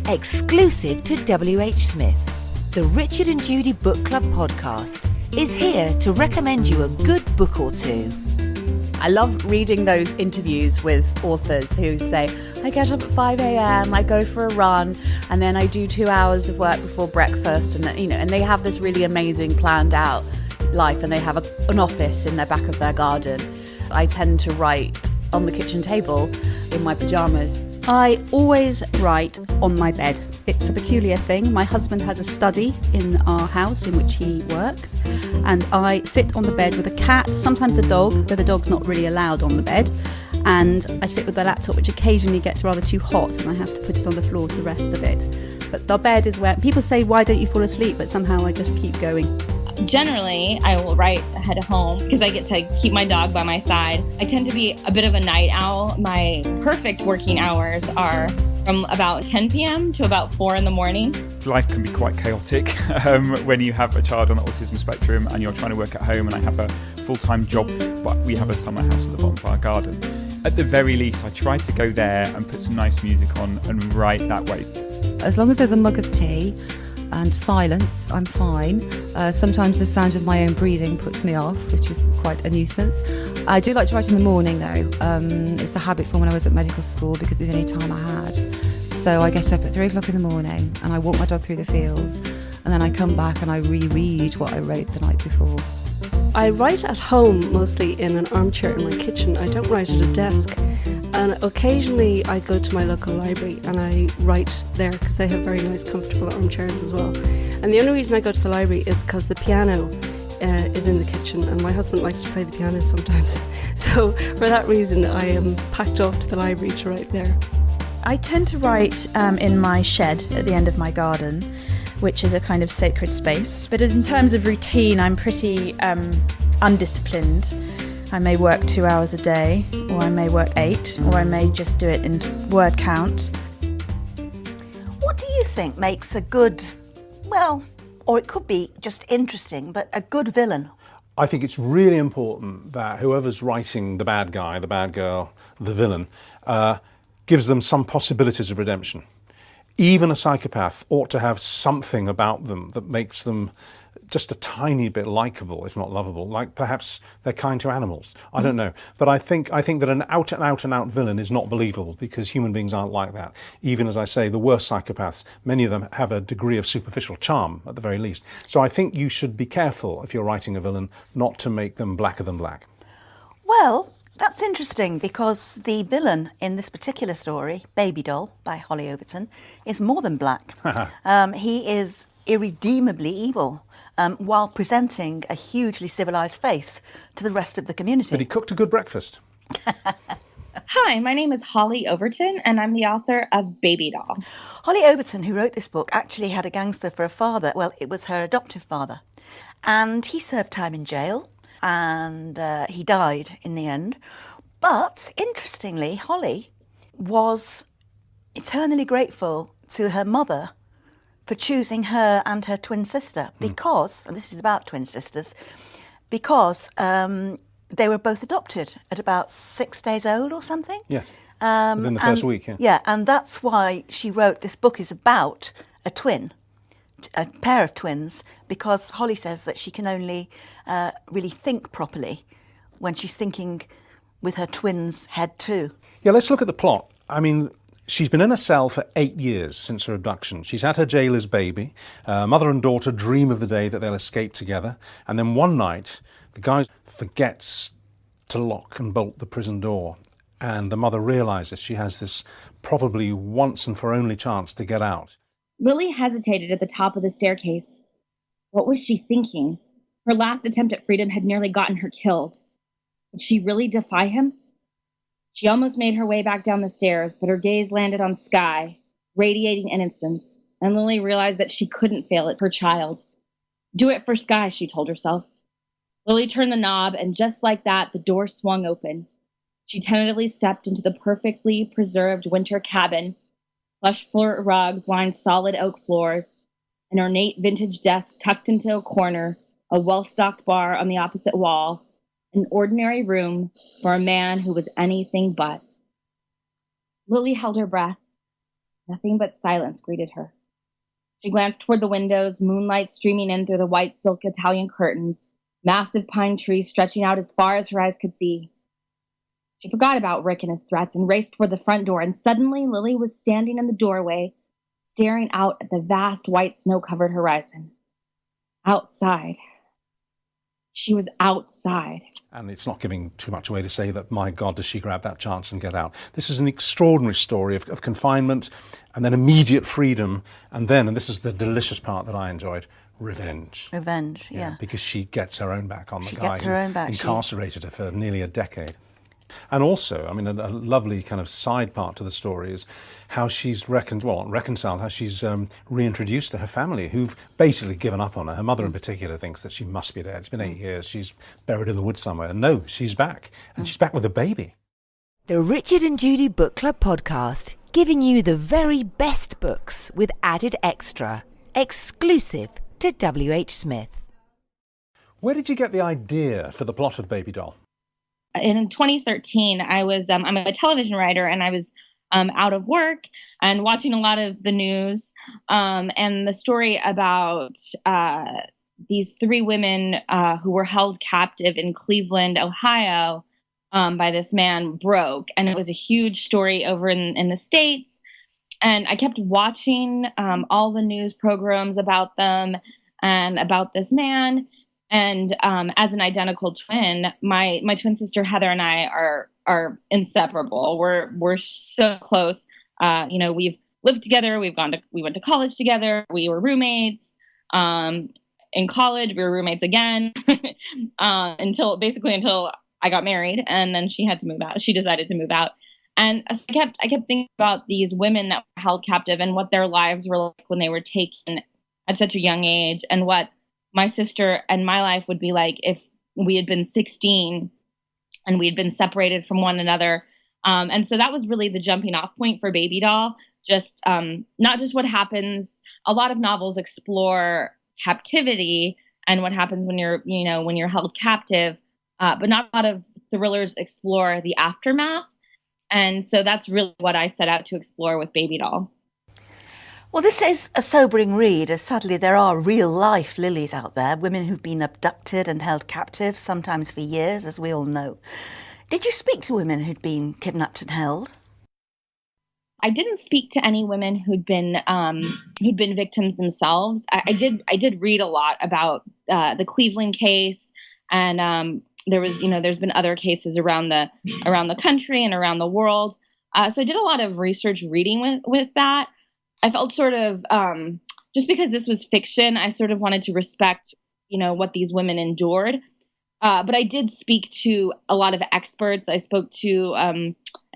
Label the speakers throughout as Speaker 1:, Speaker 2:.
Speaker 1: Exclusive to WHSmith, the Richard and Judy Book Club podcast is here to recommend you a good book or two.
Speaker 2: I love reading those interviews with authors who say, I get up at 5 a.m, I go for a run, and then I do 2 hours of work before breakfast, and and they have this really amazing planned out life, and they have an office in the back of their garden. I tend to write on the kitchen table in my pajamas.
Speaker 3: I always write on my bed. It's a peculiar thing. My husband has a study in our house in which he works, and I sit on the bed with a cat, sometimes the dog, though the dog's not really allowed on the bed, and I sit with the laptop, which occasionally gets rather too hot and I have to put it on the floor to rest a bit. But the bed is where people say, why don't you fall asleep? But somehow I just keep going.
Speaker 4: Generally, I will write ahead of home because I get to keep my dog by my side. I tend to be a bit of a night owl. My perfect working hours are from about 10 p.m. to about 4 in the morning.
Speaker 5: Life can be quite chaotic when you have a child on the autism spectrum and you're trying to work at home, and I have a full-time job, but we have a summer house at the bottom of our garden. At the very least, I try to go there and put some nice music on and write that way.
Speaker 6: As long as there's a mug of tea and silence, I'm fine. Sometimes the sound of my own breathing puts me off, which is quite a nuisance. I do like to write in the morning though. It's a habit from when I was at medical school because it's the only time I had. So I get up at 3 o'clock in the morning and I walk my dog through the fields, and then I come back and I reread what I wrote the night before.
Speaker 7: I write at home, mostly in an armchair in my kitchen. I don't write at a desk. And occasionally I go to my local library and I write there because they have very nice, comfortable armchairs as well. And the only reason I go to the library is because the piano is in the kitchen, and my husband likes to play the piano sometimes. So for that reason, I am packed off to the library to write there.
Speaker 8: I tend to write in my shed at the end of my garden, which is a kind of sacred space. But in terms of routine, I'm pretty undisciplined. I may work 2 hours a day, or I may work 8, or I may just do it in word count.
Speaker 1: What do you think makes a good, or it could be just interesting, but a good villain?
Speaker 9: I think it's really important that whoever's writing the bad guy, the bad girl, the villain, gives them some possibilities of redemption. Even a psychopath ought to have something about them that makes them just a tiny bit likeable, if not lovable, like perhaps they're kind to animals. I don't know. But I think that an out villain is not believable, because human beings aren't like that. Even, as I say, the worst psychopaths, many of them have a degree of superficial charm at the very least. So I think you should be careful, if you're writing a villain, not to make them blacker than black.
Speaker 1: Well, that's interesting, because the villain in this particular story, Baby Doll by Hollie Overton, is more than black. He is irredeemably evil, while presenting a hugely civilised face to the rest of the community.
Speaker 9: But he cooked a good breakfast.
Speaker 4: Hi, my name is Hollie Overton, and I'm the author of Baby Doll.
Speaker 1: Hollie Overton, who wrote this book, actually had a gangster for a father. Well, it was her adoptive father. And he served time in jail, and he died in the end. But, interestingly, Hollie was eternally grateful to her mother for choosing her and her twin sister, because, and this is about twin sisters, because they were both adopted at about 6 days old or something.
Speaker 9: Yes, within the first week, yeah.
Speaker 1: Yeah, and that's why she wrote, this book is about a pair of twins, because Hollie says that she can only really think properly when she's thinking with her twin's head too.
Speaker 9: Yeah, let's look at the plot. I mean, she's been in a cell for 8 years since her abduction. She's had her jailer's baby. Mother and daughter dream of the day that they'll escape together. And then one night, the guy forgets to lock and bolt the prison door. And the mother realises she has this probably once and for only chance to get out.
Speaker 4: Lily hesitated at the top of the staircase. What was she thinking? Her last attempt at freedom had nearly gotten her killed. Did she really defy him? She almost made her way back down the stairs, but her gaze landed on Sky, radiating innocence, and Lily realized that she couldn't fail at her child. Do it for Sky, she told herself. Lily turned the knob, and just like that, the door swung open. She tentatively stepped into the perfectly preserved winter cabin. Plush floor rugs lined solid oak floors, an ornate vintage desk tucked into a corner, a well-stocked bar on the opposite wall, an ordinary room for a man who was anything but. Lily held her breath. Nothing but silence greeted her. She glanced toward the windows, moonlight streaming in through the white silk Italian curtains, massive pine trees stretching out as far as her eyes could see. She forgot about Rick and his threats and raced toward the front door, and suddenly Lily was standing in the doorway, staring out at the vast white snow-covered horizon. Outside. She was outside.
Speaker 9: And it's not giving too much away to say that, my God, does she grab that chance and get out. This is an extraordinary story of confinement and then immediate freedom. And then, and this is the delicious part that I enjoyed, revenge.
Speaker 1: Revenge, yeah.
Speaker 9: Because she gets her own back on the
Speaker 1: She
Speaker 9: guy
Speaker 1: gets her own back.
Speaker 9: incarcerated her for nearly a decade. And also, I mean, a lovely kind of side part to the story is how she's reconciled, how she's reintroduced to her family, who've basically given up on her. Her mother in particular thinks that she must be dead. It's been 8 years. She's buried in the woods somewhere. And no, she's back. And she's back with a baby.
Speaker 10: The Richard and Judy Book Club podcast, giving you the very best books with added extra, exclusive to WHSmith.
Speaker 9: Where did you get the idea for the plot of Baby Doll?
Speaker 4: In 2013, I'm a television writer, and I was out of work and watching a lot of the news, and the story about these 3 women who were held captive in Cleveland, Ohio, by this man broke, and it was a huge story over in the States. And I kept watching all the news programs about them and about this man. And as an identical twin, my twin sister Heather and I are inseparable. We're so close. We've lived together. We went to college together. We were roommates. In college, we were roommates again until I got married, and then she had to move out. She decided to move out, and so I kept thinking about these women that were held captive and what their lives were like when they were taken at such a young age, and what my sister and my life would be like if we had been 16 and we had been separated from one another. And so that was really the jumping off point for Baby Doll. Just not just what happens. A lot of novels explore captivity and what happens when you're held captive, but not a lot of thrillers explore the aftermath. And so that's really what I set out to explore with Baby Doll.
Speaker 1: Well, this is a sobering read, as sadly there are real-life Lilies out there, women who've been abducted and held captive, sometimes for years, as we all know. Did you speak to women who'd been kidnapped and held?
Speaker 4: I didn't speak to any women who'd been victims themselves. I did read a lot about the Cleveland case, and there's been other cases around the country and around the world. So I did a lot of research reading with that. I felt sort of, just because this was fiction, I sort of wanted to respect, what these women endured. But I did speak to a lot of experts. I spoke to an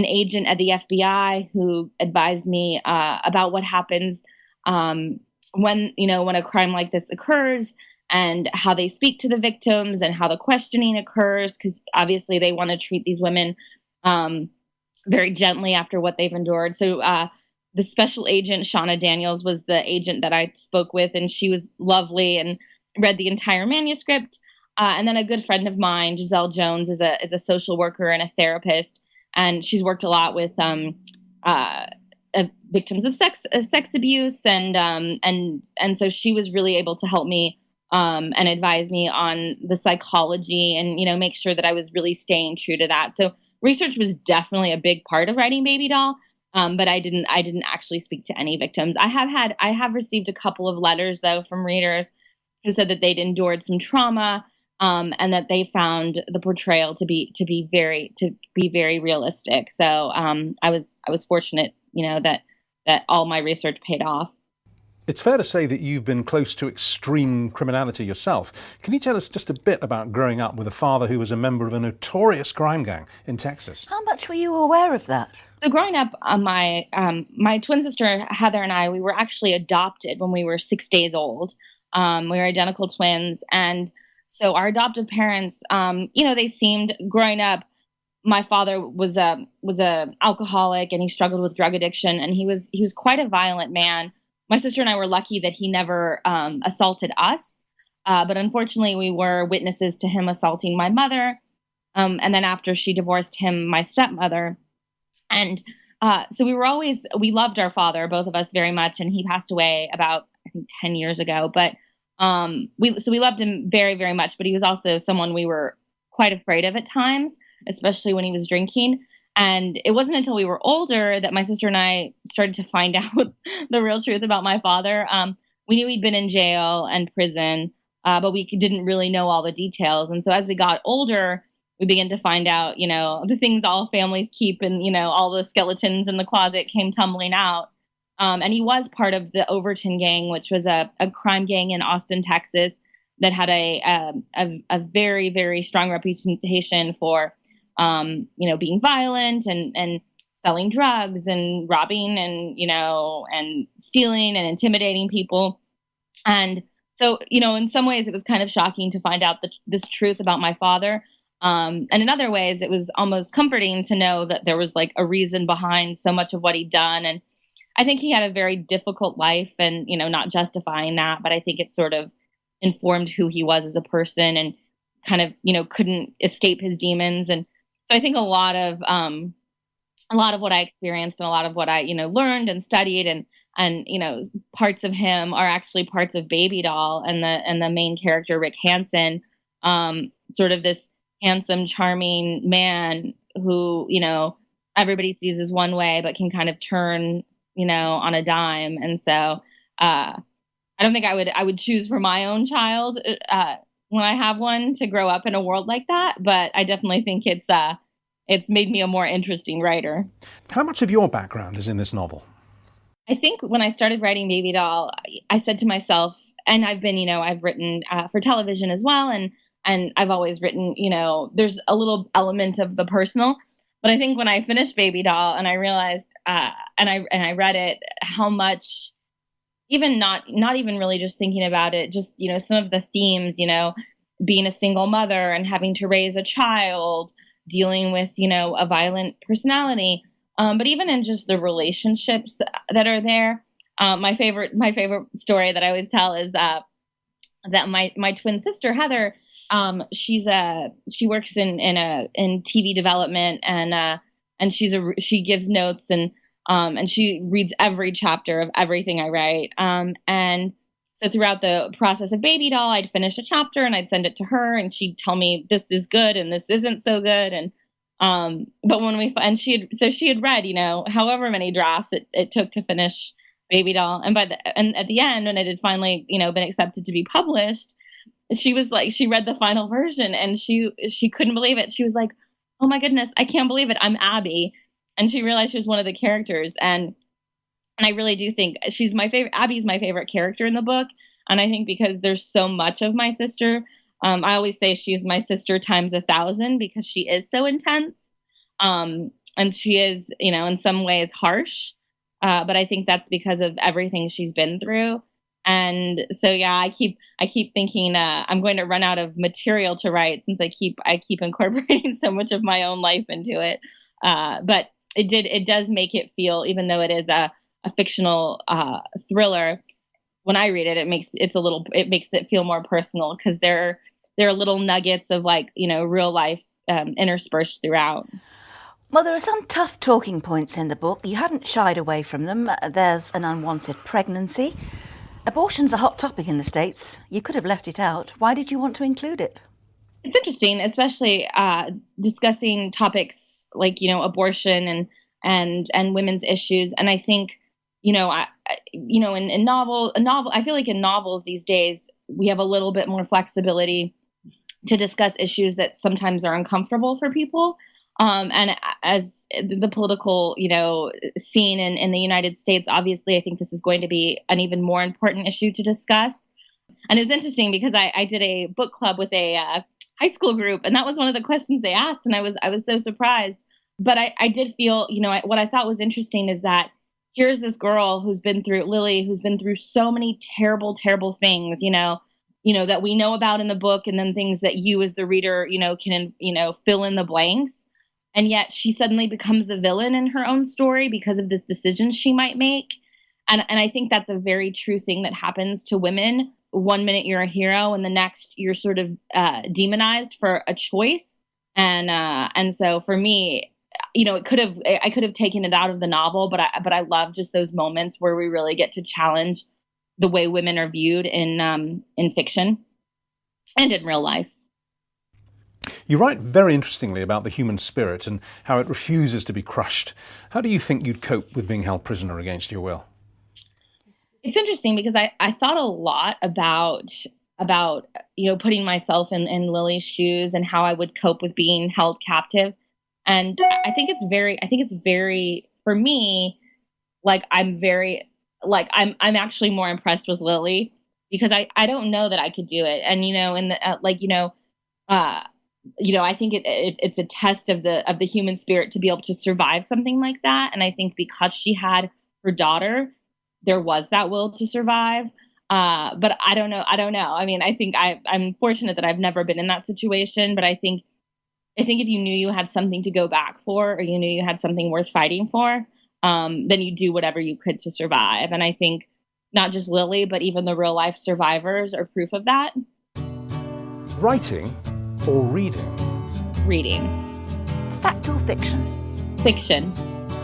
Speaker 4: agent at the FBI who advised me about what happens when a crime like this occurs, and how they speak to the victims and how the questioning occurs, because obviously they want to treat these women very gently after what they've endured. So the special agent, Shauna Daniels, was the agent that I spoke with, and she was lovely and read the entire manuscript. And then a good friend of mine, Giselle Jones, is a social worker and a therapist, and she's worked a lot with victims of sex abuse, and so she was really able to help me and advise me on the psychology and make sure that I was really staying true to that. So research was definitely a big part of writing Baby Doll. But I didn't actually speak to any victims. I have received a couple of letters though from readers who said that they'd endured some trauma, and that they found the portrayal to be very realistic. So I was fortunate, that all my research paid off.
Speaker 9: It's fair to say that you've been close to extreme criminality yourself. Can you tell us just a bit about growing up with a father who was a member of a notorious crime gang in Texas?
Speaker 1: How much were you aware of that?
Speaker 4: So growing up, my twin sister Heather and I, we were actually adopted when we were 6 days old. We were identical twins, and so our adoptive parents, they seemed, growing up, my father was a alcoholic, and he struggled with drug addiction, and he was quite a violent man. My sister and I were lucky that he never assaulted us, but unfortunately we were witnesses to him assaulting my mother, and then after she divorced him, my stepmother. And So we loved our father, both of us, very much, and he passed away about, I think, 10 years ago. But we loved him very, very much. But he was also someone we were quite afraid of at times, especially when he was drinking. And it wasn't until we were older that my sister and I started to find out the real truth about my father. We knew he'd been in jail and prison, but we didn't really know all the details. And so as we got older, we began to find out, the things all families keep, and, all the skeletons in the closet came tumbling out. And he was part of the Overton gang, which was a crime gang in Austin, Texas, that had a very, very strong reputation for, being violent and selling drugs and robbing and stealing and intimidating people. And so, in some ways it was kind of shocking to find out this truth about my father. And in other ways, it was almost comforting to know that there was like a reason behind so much of what he'd done. And I think he had a very difficult life, and, not justifying that, but I think it sort of informed who he was as a person, and kind of, couldn't escape his demons. And so I think a lot of what I experienced and a lot of what I, learned and studied and parts of him are actually parts of Baby Doll, and the main character, Rick Hansen, sort of this handsome, charming man who, everybody sees as one way, but can kind of turn, on a dime. And so, I don't think I would choose for my own child, when I have one, to grow up in a world like that. But I definitely think it's made me a more interesting writer.
Speaker 9: How much of your background is in this novel?
Speaker 4: I think when I started writing Baby Doll, I said to myself, and I've been, I've written for television as well, and I've always written, there's a little element of the personal. But I think when I finished Baby Doll and I realized, and I read it, how much, even not even really just thinking about it, just, some of the themes, being a single mother and having to raise a child, dealing with, a violent personality, but even in just the relationships that are there. My favorite story that I always tell is that my twin sister, Heather, she works in TV development, and she gives notes, and she reads every chapter of everything I write. And so throughout the process of Baby Doll, I'd finish a chapter and I'd send it to her, and she'd tell me this is good and this isn't so good. And but when she had read, however many drafts it took to finish Baby Doll, and at the end, when it had finally, been accepted to be published, she was like, she read the final version and she couldn't believe it. She was like, "Oh my goodness, I can't believe it. I'm Abby." And she realized she was one of the characters. And I really do think she's my favorite. Abby's my favorite character in the book. And I think because there's so much of my sister, I always say she's my sister times 1,000, because she is so intense. And she is, in some ways harsh. But I think that's because of everything she's been through. And so, yeah, I keep thinking I'm going to run out of material to write, since I keep incorporating so much of my own life into it. But it does make it feel, even though it is a fictional thriller, when I read it, it makes it feel more personal, because there are little nuggets of real life interspersed throughout.
Speaker 1: Well, there are some tough talking points in the book. You haven't shied away from them. There's an unwanted pregnancy. Abortion's a hot topic in the States. You could have left it out. Why did you want to include it?
Speaker 4: It's interesting, especially discussing topics like, abortion and women's issues. And I think, in novel, I feel like in novels these days, we have a little bit more flexibility to discuss issues that sometimes are uncomfortable for people. And as the political, scene in the United States, obviously, I think this is going to be an even more important issue to discuss. And it's interesting because I did a book club with a high school group, and that was one of the questions they asked, and I was so surprised. But I did feel, what I thought was interesting is that here's this girl Lily, who's been through so many terrible, terrible things, that we know about in the book, and then things that you as the reader, can, fill in the blanks. And yet she suddenly becomes the villain in her own story because of this decision she might make. And I think that's a very true thing that happens to women. One minute you're a hero, and the next you're sort of demonized for a choice. And so for me, I could have taken it out of the novel, but I love just those moments where we really get to challenge the way women are viewed in fiction and in real life.
Speaker 9: You write very interestingly about the human spirit and how it refuses to be crushed. How do you think you'd cope with being held prisoner against your will?
Speaker 4: It's interesting because I thought a lot about putting myself in Lily's shoes and how I would cope with being held captive. And I think it's very, for me, like I'm actually more impressed with Lily because I don't know that I could do it. And, I think it's a test of the human spirit to be able to survive something like that. And I think because she had her daughter, there was that will to survive. But I don't know. I mean, I think I'm fortunate that I've never been in that situation, but I think if you knew you had something to go back for, or you knew you had something worth fighting for, then you do whatever you could to survive. And I think not just Lily, but even the real life survivors are proof of that.
Speaker 9: Writing or reading?
Speaker 4: Reading.
Speaker 1: Fact or fiction?
Speaker 4: Fiction.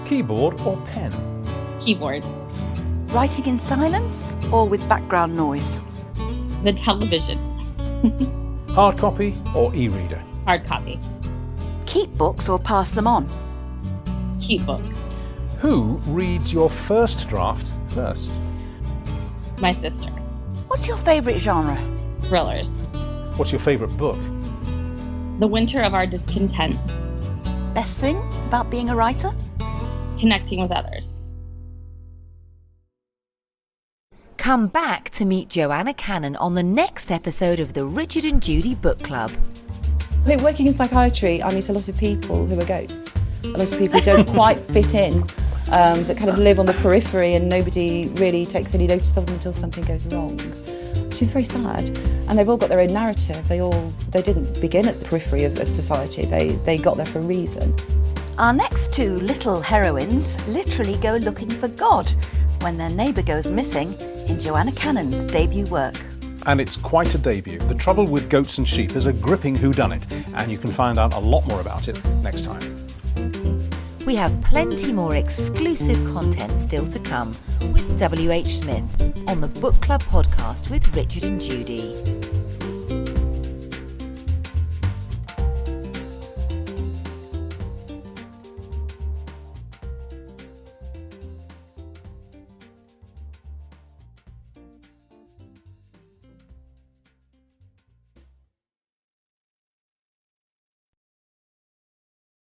Speaker 9: Keyboard or pen?
Speaker 4: Keyboard.
Speaker 1: Writing in silence or with background noise?
Speaker 4: The television.
Speaker 9: Hard copy or e-reader?
Speaker 4: Hard copy.
Speaker 1: Keep books or pass them on?
Speaker 4: Keep books.
Speaker 9: Who reads your first draft first?
Speaker 4: My sister.
Speaker 1: What's your favourite genre?
Speaker 4: Thrillers.
Speaker 9: What's your favourite book?
Speaker 4: The Winter of Our Discontent.
Speaker 1: Best thing about being a writer?
Speaker 4: Connecting with others.
Speaker 10: Come back to meet Joanna Cannon on the next episode of the Richard and Judy Book Club.
Speaker 6: I think working in psychiatry, I meet a lot of people who are goats. A lot of people who don't quite fit in, that kind of live on the periphery and nobody really takes any notice of them until something goes wrong, which is very sad. And they've all got their own narrative. They didn't begin at the periphery of society. They got there for a reason.
Speaker 1: Our next two little heroines literally go looking for God when their neighbour goes missing in Joanna Cannon's debut work.
Speaker 9: And it's quite a debut. The Trouble with Goats and Sheep is a gripping whodunit, and you can find out a lot more about it next time.
Speaker 10: We have plenty more exclusive content still to come with WHSmith on the Book Club podcast with Richard and Judy.